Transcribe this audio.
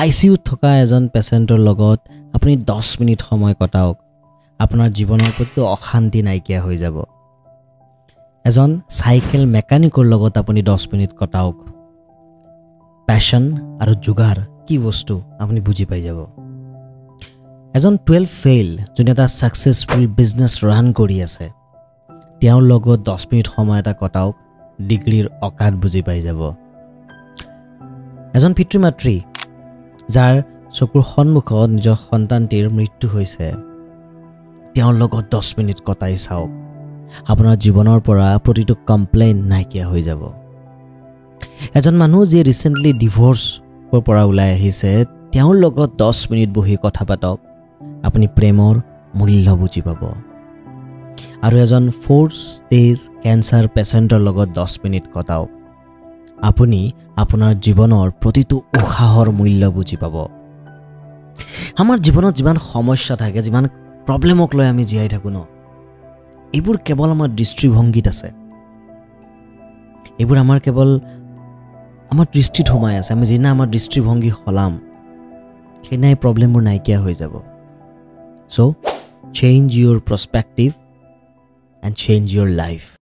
আইচিইউত থকা এজন পেচেণ্টৰ লগত আপুনি 10 মিনিট সময় কটাওক আপোনাৰ জীৱনৰ প্ৰতি অশান্তি নাইকিয়া হৈ যাব এজন সাইকেল মেকানিকৰ লগত আপুনি 10 মিনিট কটাওক প্যাশন আৰু জুগাৰ কি বস্তু আপুনি বুজি পাই যাব এজন 12 ফেইল যোনে এটা সাকসেসফুল বিজনেস ৰান কৰি আছে তেওঁৰ লগত 10 মিনিট সময় এটা কটাওক ডিগ্ৰীৰ অকাত বুজি পাই যাব এজন পিতৃ-মাতৃ যাৰ চকুৰ সন্মুখত নিজৰ সন্তানটিৰ মৃত্যু হৈছে তেওঁৰ লগত 10 মিনিট কটাই চাওক আপোনাৰ জীৱনৰ পৰা প্ৰতিটো কমপ্লেইন নাইকিয়া হৈ যাব এজন মানুহ যি ৰিসেন্টলি ডিভোৰ্সৰ পৰা ওলাই আহিছে তেওঁৰ লগত 10 মিনিট বহি কথা পাতক আপুনি প্ৰেমৰ মূল্য বুজি পাব আৰু এজন 4th ষ্টেজ ক্যান্সাৰ পেচেণ্টৰ লগত 10 মিনিট কটাওক আপুনি আপোনাৰ জীৱনৰ প্ৰতিটো উখাহৰ মূল্য বুজি পাব আমাৰ জীৱনত যিমান সমস্যা থাকে যিমান প্ৰবলেমক লৈ আমি জীয়াই থাকো ন এইবোৰ কেৱল আমাৰ দৃষ্টিভংগীত আছে এইবোৰ আমাৰ কেৱল আমাৰ দৃষ্টিত সোমাই আছে আমি যিনা আমাৰ দৃষ্টিভংগী হলাম সেইনাই প্ৰবলেমবোৰ নাইকিয়া হৈ যাব so change your perspective and change your life